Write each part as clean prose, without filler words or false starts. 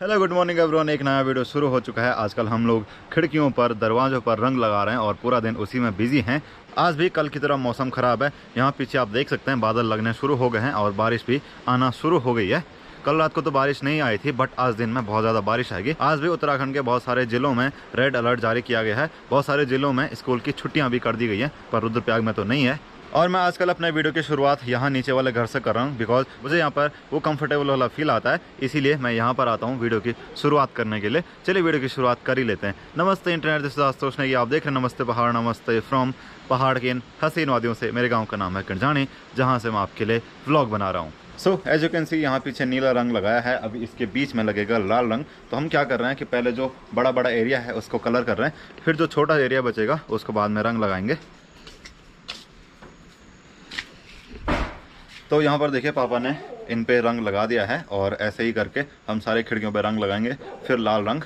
Hello good morning everyone. एक नया video शुरू हो चुका है। आजकल हम लोग खिड़कियों पर दरवाज़ों पर रंग लगा रहे हैं और पूरा दिन उसी में बिजी हैं। आज भी कल की तरह मौसम ख़राब है। यहाँ पीछे आप देख सकते हैं बादल लगने शुरू हो गए हैं और बारिश भी आना शुरू हो गई है। कल रात को तो बारिश नहीं आई थी बट आज दिन में बहुत ज़्यादा बारिश आएगी। आज भी उत्तराखंड के बहुत सारे ज़िलों में रेड अलर्ट जारी किया गया है। बहुत सारे ज़िलों में स्कूल की छुट्टियाँ भी कर दी गई हैं पर रुद्रप्रयाग में तो नहीं है। और मैं आजकल अपने वीडियो की शुरुआत यहाँ नीचे वाले घर से कर रहा हूँ बिकॉज मुझे यहाँ पर वो कंफर्टेबल वाला फील आता है, इसीलिए मैं यहाँ पर आता हूँ वीडियो की शुरुआत करने के लिए। चलिए वीडियो की शुरुआत कर ही लेते हैं। नमस्ते internet, this is Ashutosh Negi. आप देख रहे हैं नमस्ते पहाड़। नमस्ते फ्रॉम पहाड़ के इन हसीन वादियों से। मेरे गाँव का नाम है किरजानी, जहाँ से मैं आपके लिए व्लॉग बना रहा हूँ। So as you can see यहाँ पीछे नीला रंग लगाया है, अभी इसके बीच में लगेगा लाल रंग। तो हम क्या कर रहे हैं कि पहले जो बड़ा बड़ा एरिया है उसको कलर कर रहे हैं, फिर जो छोटा एरिया बचेगा उसको बाद में रंग लगाएंगे। तो यहाँ पर देखिए पापा ने इन पे रंग लगा दिया है और ऐसे ही करके हम सारे खिड़कियों पे रंग लगाएंगे, फिर लाल रंग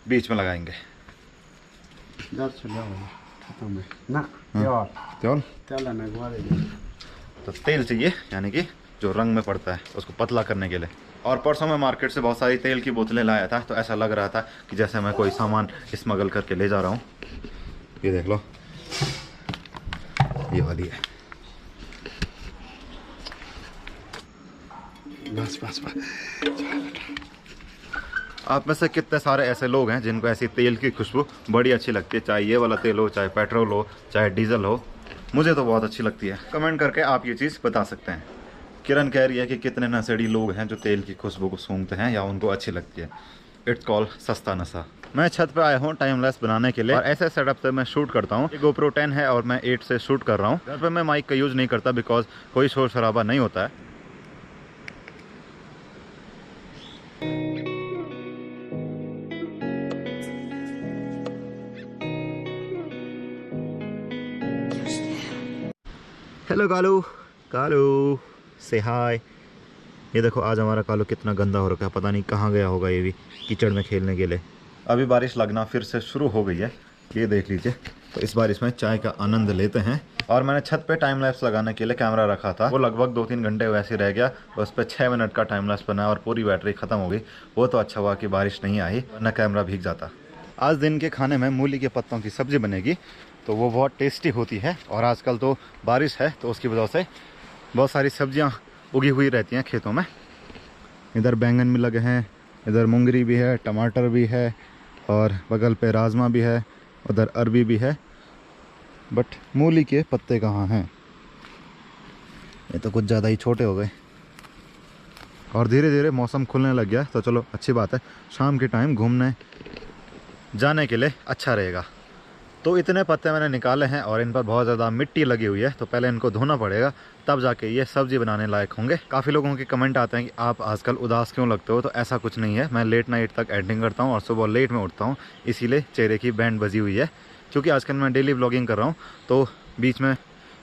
बीच में लगाएंगे। तो तेल चाहिए, यानी कि जो रंग में पड़ता है उसको पतला करने के लिए। और परसों मैं मार्केट से बहुत सारी तेल की बोतलें लाया था, तो ऐसा लग रहा था कि जैसे मैं कोई सामान स्मगल करके ले जा रहा हूँ। ये देख लो, ये वाली है। बस बस बस। आप में से कितने सारे ऐसे लोग हैं जिनको ऐसी तेल की खुशबू बड़ी अच्छी लगती है, चाहे ये वाला तेल हो, चाहे पेट्रोल हो, चाहे डीजल हो। मुझे तो बहुत अच्छी लगती है। कमेंट करके आप ये चीज़ बता सकते हैं। किरण कह रही है कि कितने नशेड़ी लोग हैं जो तेल की खुशबू को सूंघते हैं या उनको अच्छी लगती है। इट्स कॉल्ड सस्ता नशा। मैं छत पे आया हूँ टाइम लैप्स बनाने के लिए और ऐसे सेटअप से मैं शूट करता हूँ। ये GoPro 10 है और मैं 8 से शूट कर रहा हूँ। घर पे मैं माइक का यूज़ नहीं करता बिकॉज कोई शोर शराबा नहीं होता है। हेलो कालू, कालू से हाय। ये देखो आज हमारा कालू कितना गंदा हो रखा है, पता नहीं कहाँ गया होगा ये भी कीचड़ में खेलने के लिए। अभी बारिश लगना फिर से शुरू हो गई है, ये देख लीजिए। तो इस बारिश में चाय का आनंद लेते हैं। और मैंने छत पे टाइम लैप्स लगाने के लिए कैमरा रखा था, वो लगभग 2-3 घंटे वैसे रह गया। उस पर 6 मिनट का टाइम लैप्स बना और पूरी बैटरी ख़त्म हो गई। वो तो अच्छा हुआ कि बारिश नहीं आई, वरना कैमरा भीग जाता। आज दिन के खाने में मूली के पत्तों की सब्ज़ी बनेगी, तो वो बहुत टेस्टी होती है। और आजकल तो बारिश है तो उसकी वजह से बहुत सारी सब्जियां उगी हुई रहती हैं खेतों में। इधर बैंगन भी लगे हैं, इधर मूंगरी भी है, टमाटर भी है और बगल पे राजमा भी है, उधर अरबी भी है। बट मूली के पत्ते कहाँ हैं? ये तो कुछ ज़्यादा ही छोटे हो गए। और धीरे धीरे मौसम खुलने लग गया, तो चलो अच्छी बात है। शाम के टाइम घूमने जाने के लिए अच्छा रहेगा। तो इतने पत्ते मैंने निकाले हैं और इन पर बहुत ज़्यादा मिट्टी लगी हुई है, तो पहले इनको धोना पड़ेगा, तब जाके ये सब्ज़ी बनाने लायक होंगे। काफ़ी लोगों के कमेंट आते हैं कि आप आजकल उदास क्यों लगते हो, तो ऐसा कुछ नहीं है। मैं लेट नाइट तक एडिटिंग करता हूँ और सुबह लेट में उठता हूँ, इसीलिए चेहरे की बैंड बजी हुई है। क्योंकि आजकल मैं डेली व्लॉगिंग कर रहा हूँ, तो बीच में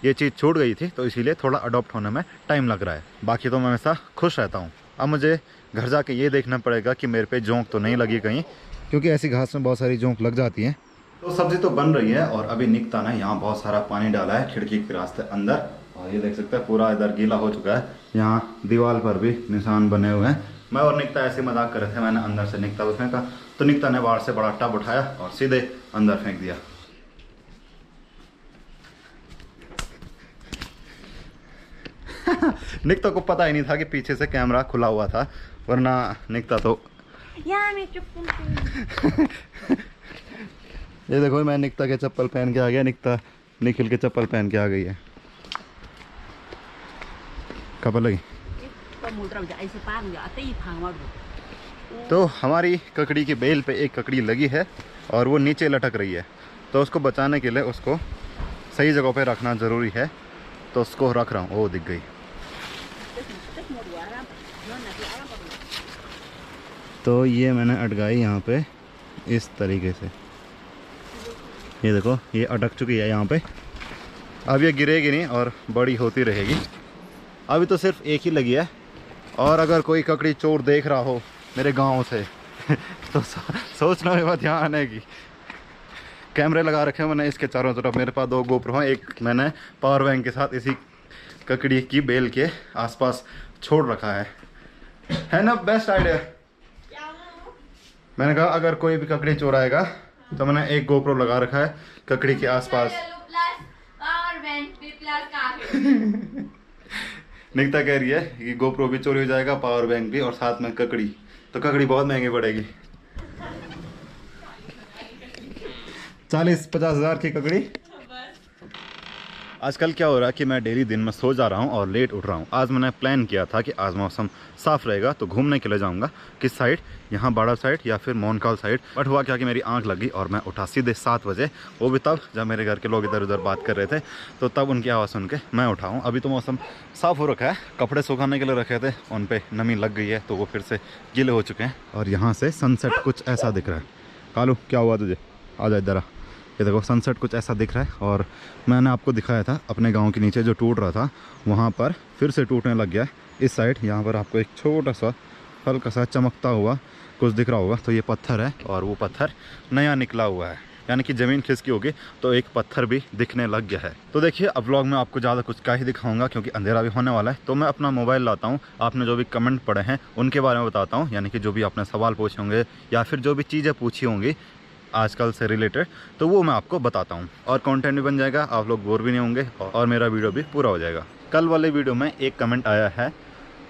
ये चीज़ छूट गई थी, तो इसीलिए थोड़ा अडॉप्ट होने में टाइम लग रहा है। बाकी तो मैं हमेशा खुश रहता हूँ। अब मुझे घर जाके ये देखना पड़ेगा कि मेरे पे जोंक तो नहीं लगी कहीं, क्योंकि ऐसी घास में बहुत सारी जोंक लग जाती हैं। तो सब्जी तो बन रही है और अभी निकता ना यहाँ बहुत सारा पानी डाला है खिड़की के रास्ते अंदर, और ये देख सकते हैं पूरा इधर गीला हो चुका है। यहाँ दीवार पर भी निशान बने हुए हैं। मैं और निकता ऐसे मजाक कर रहे थे, मैंने अंदर से निकता को फेंका, तो निकता ने बाहर से बड़ा टब उठाया और सीधे अंदर फेंक दिया। निकता को पता ही नहीं था कि पीछे से कैमरा खुला हुआ था, वरना निकता तो ये देखो मैं निकता के चप्पल पहन के आ गया, निकता निखिल के चप्पल पहन के आ गई है। खबर लगी? तो हमारी ककड़ी की बेल पे एक ककड़ी लगी है और वो नीचे लटक रही है, तो उसको बचाने के लिए उसको सही जगह पे रखना ज़रूरी है। तो उसको रख रहा हूँ। ओ दिख गई। तो ये मैंने अटकाई यहाँ पे इस तरीके से, ये देखो ये अटक चुकी है यहाँ पे। अब ये गिरेगी नहीं और बड़ी होती रहेगी। अभी तो सिर्फ एक ही लगी है, और अगर कोई ककड़ी चोर देख रहा हो मेरे गांव से तो सोचना मेरे पास ध्यान है कि कैमरे लगा रखे हैं मैंने इसके चारों तरफ। मेरे पास 2 GoPro हैं, एक मैंने पावर बैंक के साथ इसी ककड़ी की बेल के आसपास छोड़ रखा है ना? Best idea. मैंने कहा अगर कोई भी ककड़ी चोराएगा तो मैंने एक गोप्रो लगा रखा है ककड़ी के आसपास। निकिता कह रही है कि गोप्रो भी चोरी हो जाएगा, पावर बैंक भी, और साथ में ककड़ी, तो ककड़ी बहुत महंगी पड़ेगी। 40-50 हज़ार की ककड़ी। आजकल क्या हो रहा है कि मैं डेली दिन में सो जा रहा हूँ और लेट उठ रहा हूँ। आज मैंने प्लान किया था कि आज मौसम साफ़ रहेगा तो घूमने के लिए जाऊँगा। किस साइड, यहाँ बाड़ा साइड या फिर मोनकाल साइड। बट हुआ क्या कि मेरी आंख लगी और मैं उठा सीधे 7 बजे, वो भी तब जब मेरे घर के लोग इधर उधर बात कर रहे थे, तो तब उनकी आवाज़ सुन के मैं उठा हूँ। अभी तो मौसम साफ़ हो रखा है, कपड़े सुखाने के लिए रखे थे, उन पर नमी लग गई है तो वो फिर से गीले हो चुके हैं। और यहाँ से सनसेट कुछ ऐसा दिख रहा है। कालू क्या हुआ तुझे, आ जा इधर आ। ये देखो सनसेट कुछ ऐसा दिख रहा है। और मैंने आपको दिखाया था अपने गांव के नीचे जो टूट रहा था, वहाँ पर फिर से टूटने लग गया इस साइड। यहाँ पर आपको एक छोटा सा हल्का सा चमकता हुआ कुछ दिख रहा होगा, तो ये पत्थर है और वो पत्थर नया निकला हुआ है, यानी कि ज़मीन खिसकी होगी तो एक पत्थर भी दिखने लग गया है। तो देखिए अब व्लॉग में आपको ज़्यादा कुछ क्या ही दिखाऊंगा क्योंकि अंधेरा भी होने वाला है। तो मैं अपना मोबाइल लाता हूँ, आपने जो भी कमेंट पढ़े हैं उनके बारे में बताता हूँ, यानी कि जो भी आपने सवाल पूछे होंगे या फिर जो भी चीज़ें पूछी होंगी आजकल से रिलेटेड, तो वो मैं आपको बताता हूँ। और कंटेंट भी बन जाएगा, आप लोग बोर भी नहीं होंगे और मेरा वीडियो भी पूरा हो जाएगा। कल वाले वीडियो में एक कमेंट आया है,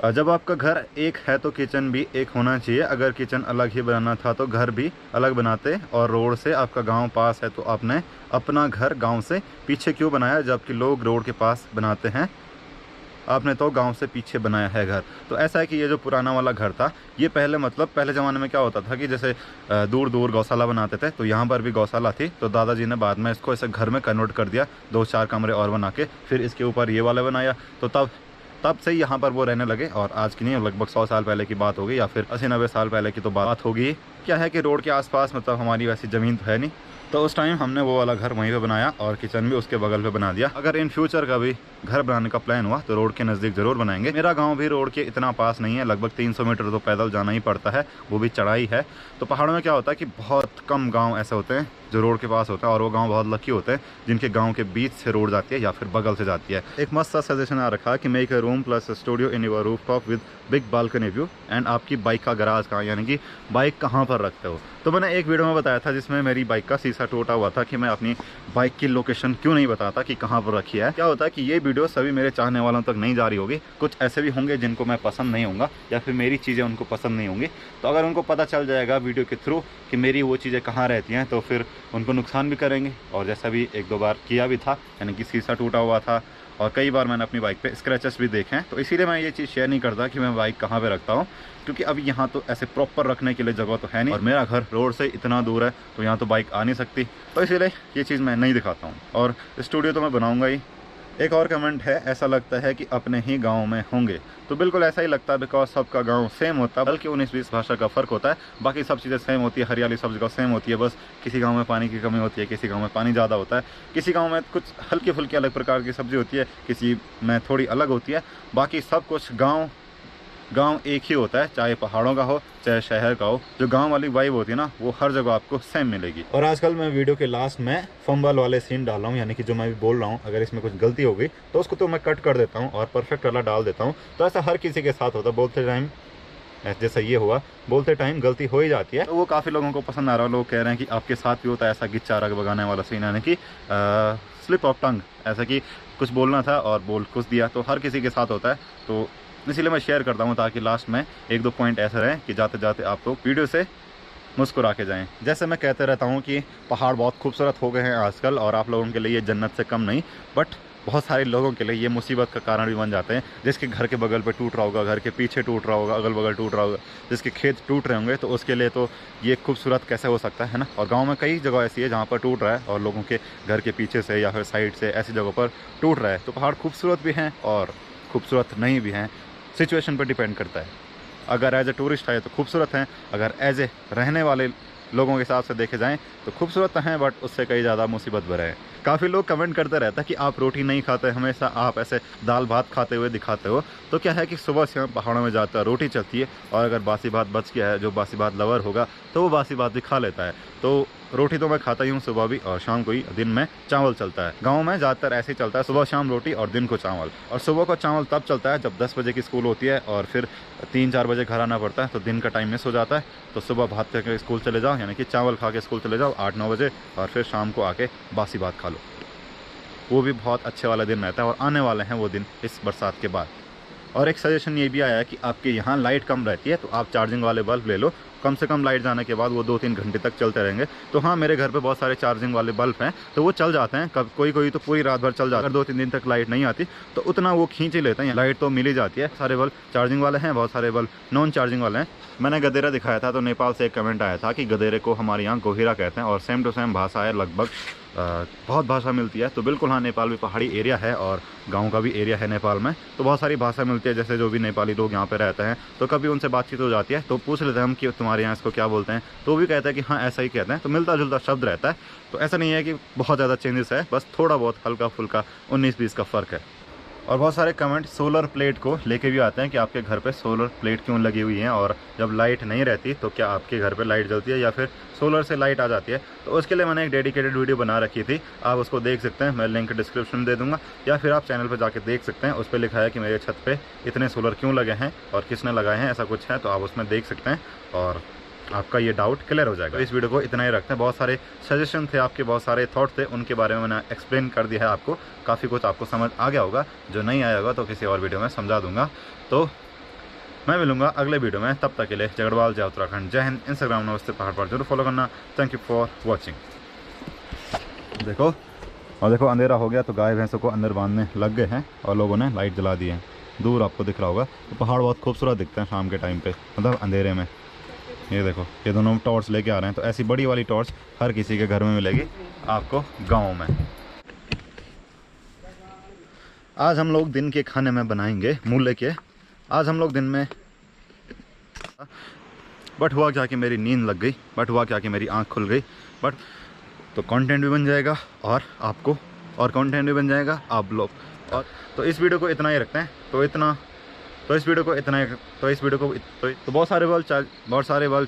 जब आपका घर एक है तो किचन भी एक होना चाहिए। अगर किचन अलग ही बनाना था तो घर भी अलग बनाते। और रोड से आपका गांव पास है तो आपने अपना घर गांव से पीछे क्यों बनाया, जबकि लोग रोड के पास बनाते हैं, आपने तो गांव से पीछे बनाया है घर। तो ऐसा है कि ये जो पुराना वाला घर था, ये पहले मतलब पहले ज़माने में क्या होता था कि जैसे दूर दूर गौशाला बनाते थे, तो यहाँ पर भी गौशाला थी। तो दादाजी ने बाद में इसको ऐसे घर में कन्वर्ट कर दिया, 2-4 कमरे और बना के, फिर इसके ऊपर ये वाला बनाया। तो तब से यहाँ पर वो रहने लगे। और आज की नहीं, लगभग 100 साल पहले की बात होगी या फिर 80-90 साल पहले की तो बात होगी। क्या है कि रोड के आसपास मतलब हमारी वैसी ज़मीन तो है नहीं, तो उस टाइम हमने वो वाला घर वहीं पे बनाया और किचन भी उसके बगल पे बना दिया। अगर इन फ्यूचर का भी घर बनाने का प्लान हुआ तो रोड के नज़दीक ज़रूर बनाएंगे। मेरा गांव भी रोड के इतना पास नहीं है, लगभग 300 मीटर तो पैदल जाना ही पड़ता है, वो भी चढ़ाई है। तो पहाड़ों में क्या होता है कि बहुत कम गाँव ऐसे होते हैं जो रोड के पास होता है, और वो गांव बहुत लकी होते हैं जिनके गांव के बीच से रोड जाती है या फिर बगल से जाती है। एक मस्त सा सजेशन आ रखा है कि make a room plus studio in your rooftop with big balcony view and आपकी बाइक का गराज कहाँ, यानी कि बाइक कहाँ पर रखते हो। तो मैंने एक वीडियो में बताया था जिसमें मेरी बाइक का शीशा टूटा हुआ था कि मैं अपनी बाइक की लोकेशन क्यों नहीं बताता कि कहाँ पर रखी है। क्या होता है कि ये वीडियो सभी मेरे चाहने वालों तक नहीं जा रही होगी, कुछ ऐसे भी होंगे जिनको मैं पसंद नहीं होऊंगा या फिर मेरी चीज़ें उनको पसंद नहीं होंगी। तो अगर उनको पता चल जाएगा वीडियो के थ्रू कि मेरी वो चीज़ें कहाँ रहती हैं, तो फिर उनको नुकसान भी करेंगे। और जैसा भी 1-2 बार किया भी था, यानी कि शीशा टूटा हुआ था और कई बार मैंने अपनी बाइक पे स्क्रैचेस भी देखे हैं। तो इसीलिए मैं ये चीज़ शेयर नहीं करता कि मैं बाइक कहाँ पे रखता हूँ, क्योंकि अभी यहाँ तो ऐसे प्रॉपर रखने के लिए जगह तो है नहीं और मेरा घर रोड से इतना दूर है तो यहाँ तो बाइक आ नहीं सकती। तो इसीलिए ये चीज़ मैं नहीं दिखाता हूँ और स्टूडियो तो मैं बनाऊँगा ही। एक और कमेंट है, ऐसा लगता है कि अपने ही गांव में होंगे। तो बिल्कुल ऐसा ही लगता है, बिकॉज सबका गांव सेम होता है, बल्कि 19-20 भाषा का फ़र्क होता है। बाकी सब चीज़ें सेम होती है, हरियाली सब जगह सेम होती है। बस किसी गांव में पानी की कमी होती है, किसी गांव में पानी ज़्यादा होता है, किसी गांव में कुछ हल्की फुल्की अलग प्रकार की सब्ज़ी होती है, किसी में थोड़ी अलग होती है। बाकी सब कुछ गांव एक ही होता है, चाहे पहाड़ों का हो चाहे शहर का हो। जो गांव वाली वाइब होती है ना, वो हर जगह आपको सेम मिलेगी। और आजकल मैं वीडियो के लास्ट में फंबल वाले सीन डाल रहा हूँ, यानी कि जो मैं भी बोल रहा हूँ अगर इसमें कुछ गलती हो गई तो उसको तो मैं कट कर देता हूँ और परफेक्ट वाला डाल देता हूँ। तो ऐसा हर किसी के साथ होता है, बोलते टाइम जैसा ये हुआ, बोलते टाइम गलती हो ही जाती है। तो वो काफ़ी लोगों को पसंद आ रहा है। लोग कह रहे हैं कि आपके साथ भी होता है ऐसा गिच्चा रग बगाने वाला सीन, यानी कि स्लिप ऑफ टंग, ऐसा कि कुछ बोलना था और बोल कुछ दिया। तो हर किसी के साथ होता है, तो इसीलिए मैं शेयर करता हूँ ताकि लास्ट में 1-2 पॉइंट ऐसे रहें कि जाते जाते आप लोग वीडियो से मुस्कुरा के जाएं। जैसे मैं कहते रहता हूँ कि पहाड़ बहुत खूबसूरत हो गए हैं आजकल और आप लोगों के लिए ये जन्नत से कम नहीं, बट बहुत सारे लोगों के लिए ये मुसीबत का कारण भी बन जाते हैं। जिसके घर के बगल पे टूट रहा होगा, घर के पीछे टूट रहा होगा, अगल बगल टूट रहा होगा, जिसके खेत टूट रहे होंगे, तो उसके लिए तो ये खूबसूरत कैसे हो सकता है ना। और गांव में कई जगह ऐसी है जहाँ पर टूट रहा है और लोगों के घर के पीछे से या फिर साइड से ऐसी जगहों पर टूट रहा है। तो पहाड़ खूबसूरत भी हैं और खूबसूरत नहीं भी हैं, सिचुएशन पर डिपेंड करता है। अगर एज ए टूरिस्ट आए तो खूबसूरत हैं, अगर एज ए रहने वाले लोगों के हिसाब से देखे जाएं तो खूबसूरत हैं, बट उससे कई ज़्यादा मुसीबत भरे हैं। काफ़ी लोग कमेंट करते रहता है कि आप रोटी नहीं खाते, हमेशा आप ऐसे दाल भात खाते हुए दिखाते हो। तो क्या है कि सुबह से हम पहाड़ों में जाते हैं, रोटी चलती है और अगर बासी भात बच गया है, जो बासी भात लवर होगा तो वो बासी भात भी खा लेता है। तो रोटी तो मैं खाता ही हूँ सुबह भी और शाम को ही, दिन में चावल चलता है। गाँव में ज़्यादातर ऐसे ही चलता है, सुबह शाम रोटी और दिन को चावल। और सुबह को चावल तब चलता है जब 10 बजे की स्कूल होती है और फिर 3-4 बजे घर आना पड़ता है, तो दिन का टाइम मिस हो जाता है। तो सुबह भात करके स्कूल चले जाओ, यानी कि चावल खा के स्कूल चले जाओ 8-9 बजे, और फिर शाम को आके बासी भात खा लो। वो भी बहुत अच्छे वाला दिन रहता है और आने वाले हैं वो दिन इस बरसात के बाद। और एक सजेशन ये भी आया है कि आपके यहाँ लाइट कम रहती है तो आप चार्जिंग वाले बल्ब ले लो, कम से कम लाइट जाने के बाद वो 2-3 घंटे तक चलते रहेंगे। तो हाँ, मेरे घर पे बहुत सारे चार्जिंग वाले बल्ब हैं तो वो चल जाते हैं, कब कोई तो पूरी रात भर चल जाता है। अगर 2-3 दिन तक लाइट नहीं आती तो उतना वो खींच ही लेते हैं, लाइट तो मिल ही जाती है। सारे बल्ब चार्जिंग वाले हैं, बहुत सारे बल्ब नॉन चार्जिंग वाले हैं। मैंने गदेरा दिखाया था तो नेपाल से एक कमेंट आया था कि गदेरे को हमारे यहाँ गोहिरा कहते हैं और सेम टू सेम भाषा है, लगभग बहुत भाषा मिलती है। तो बिल्कुल हाँ, नेपाल भी पहाड़ी एरिया है और गांव का भी एरिया है नेपाल में, तो बहुत सारी भाषा मिलती है। जैसे जो भी नेपाली लोग यहाँ पे रहते हैं तो कभी उनसे बातचीत हो जाती है तो पूछ लेते हैं हम कि तुम्हारे यहाँ इसको क्या बोलते हैं, तो वो भी कहते हैं कि हाँ ऐसा ही कहते हैं। तो मिलता जुलता शब्द रहता है, तो ऐसा नहीं है कि बहुत ज़्यादा चेंजेस है, बस थोड़ा बहुत हल्का फुल्का 19-20 का फ़र्क है। और बहुत सारे कमेंट सोलर प्लेट को लेके भी आते हैं कि आपके घर पे सोलर प्लेट क्यों लगी हुई है और जब लाइट नहीं रहती तो क्या आपके घर पे लाइट जलती है या फिर सोलर से लाइट आ जाती है। तो उसके लिए मैंने एक डेडिकेटेड वीडियो बना रखी थी, आप उसको देख सकते हैं, मैं लिंक डिस्क्रिप्शन में दे दूंगा, या फिर आप चैनल पर जाके देख सकते हैं। उस पर लिखा है कि मेरे छत पर इतने सोलर क्यों लगे हैं और किसने लगाए हैं, ऐसा कुछ है, तो आप उसमें देख सकते हैं और आपका ये डाउट क्लियर हो जाएगा। इस वीडियो को इतना ही रखते हैं। बहुत सारे सजेशन थे आपके, बहुत सारे थॉट थे, उनके बारे में मैंने एक्सप्लेन कर दिया है आपको, काफ़ी कुछ आपको समझ आ गया होगा। जो नहीं आया होगा तो किसी और वीडियो में समझा दूंगा। तो मैं मिलूंगा अगले वीडियो में, तब तक के लिए जगड़वाल जय उत्तराखंड, जय हिंद। इंस्टाग्राम नमस्ते पहाड़ पर जरूर फॉलो करना। Thank you for watching. देखो और देखो, अंधेरा हो गया तो गाय भैंसों को अंदर बांधने लग गए हैं और लोगों ने लाइट जला दी है। दूर आपको दिख रहा होगा तो पहाड़ बहुत खूबसूरत दिखते हैं शाम के टाइम पे, मतलब अंधेरे में। ये देखो, ये दोनों टॉर्च लेके आ रहे हैं, तो ऐसी बड़ी वाली टॉर्च हर किसी के घर में मिलेगी आपको गांव में। आज हम लोग दिन के खाने में बनाएंगे मूले के। आज हम लोग दिन में, बट हुआ क्या कि मेरी नींद लग गई, बट हुआ क्या कि मेरी आंख खुल गई, बट तो कंटेंट भी बन जाएगा और आपको और कंटेंट भी बन जाएगा आप लोग। और तो इस वीडियो को इतना ही रखते हैं, तो इस वीडियो को बहुत सारे बल्ब